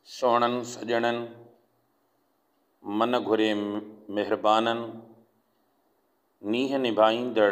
سوڑن سجڑن من گھرے مہربانن نیہ نبھائیندڑ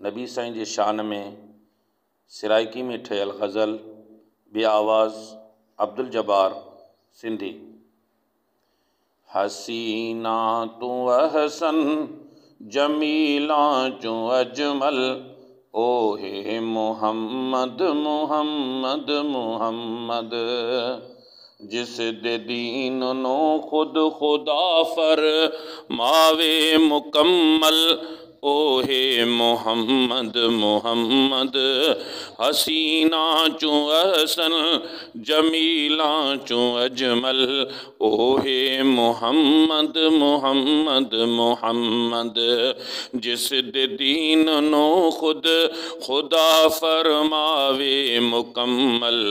نبی سائیں جے شان میں سرائکی میں ٹھیل غزل بے آواز عبدالجبار سندھی۔ حسینہ تو احسن جمیلاں چوں اجمل اوہ محمد محمد محمد جس دے دین نو خود خدا فرماوے مکمل اوہ محمد محمد حسینہ چوں احسن جمیلاں چوں اجمل اوہ محمد محمد محمد جس دے دین نو خود خدا فرماوے مکمل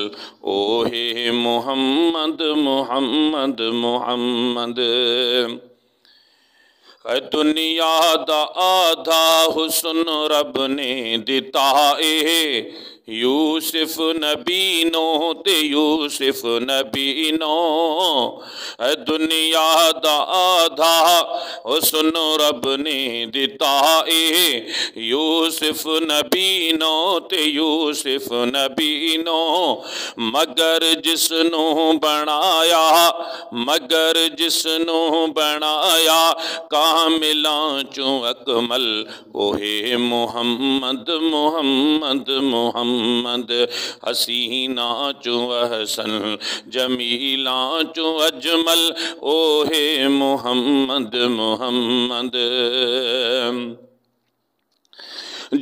اوہ محمد محمد محمد دنیا دا آدھا حسن رب نے دتا اے یوسف نبی نو تے یوسف نبی نو دنیا دا آدھا حسن رب نے دتا اے یوسف نبی نو تے یوسف نبی نو مگر جس نو بنایا کاملاں چوں اکمل اوہ محمد محمد محمد حسینہ چوں احسن جمیلاں چوں اجمل اوہ محمد محمد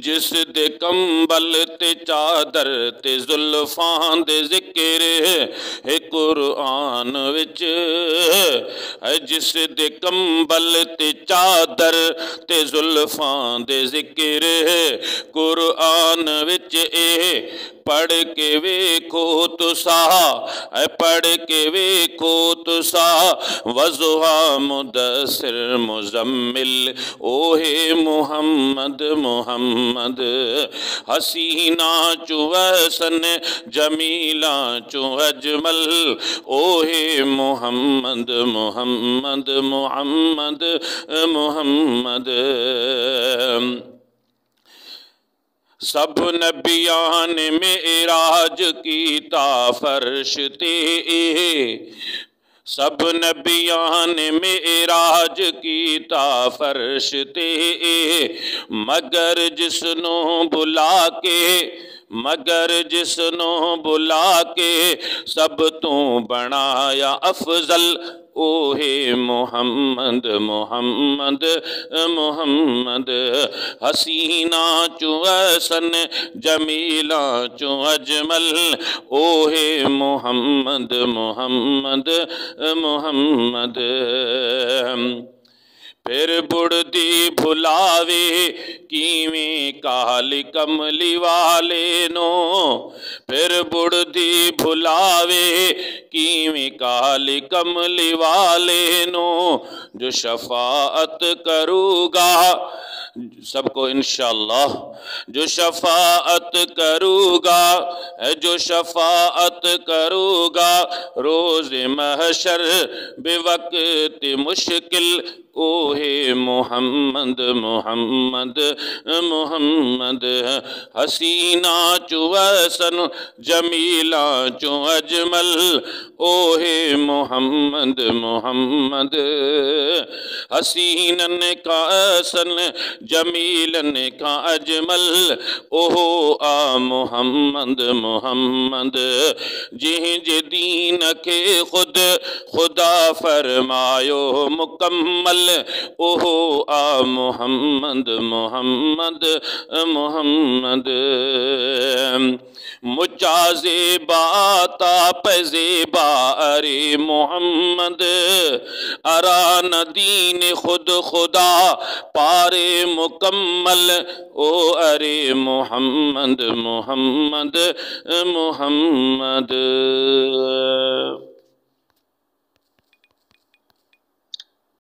جس دے کمبل تے چادر تے زلفاں دے ذکر ہے قرآن وچ جس دے کمبل تے چادر تے زلفاں دے ذکر ہے قرآن وچ اے پڑھ کے ویکھو تسا پڑھ کے ویکھو تسا وضحا مدثر مزمل اوہ محمد محمد حسینہ چوں احسن جمیلاں چوں اجمل اوہ محمد محمد محمد محمد سب نبیان معراج کیتا فرش تے سب نبیان معراج کیتا فرش تے مگر جس نو بلا کے سب تو بنایا افضل اوہ محمد محمد محمد حسینہ چوں احسن جمیلاں چوں اجمل اوہ محمد محمد محمد پھر بڑھدی بھلاوے کیویں کالی کملی والے نو پھر بڑھدی بھلاوے کیویں کالی کملی والے نو جو شفاعت کرو گا سب کو انشاءاللہ جو شفاعت کرو گا روز محشر بے وقت مشکل اوہ محمد محمد محمد حسینہ چوں احسن جمیلاں چوں اجمل اوہ محمد محمد حسینن کا احسن جمیلن کا اجمل اوہ آ محمد محمد جہ دین کے خدا فرمایو مکمل اوہ آ محمد محمد محمد مچا زیبا تا زیبا ارے محمد اران دین خدا پارے مکمل او ارے محمد محمد محمد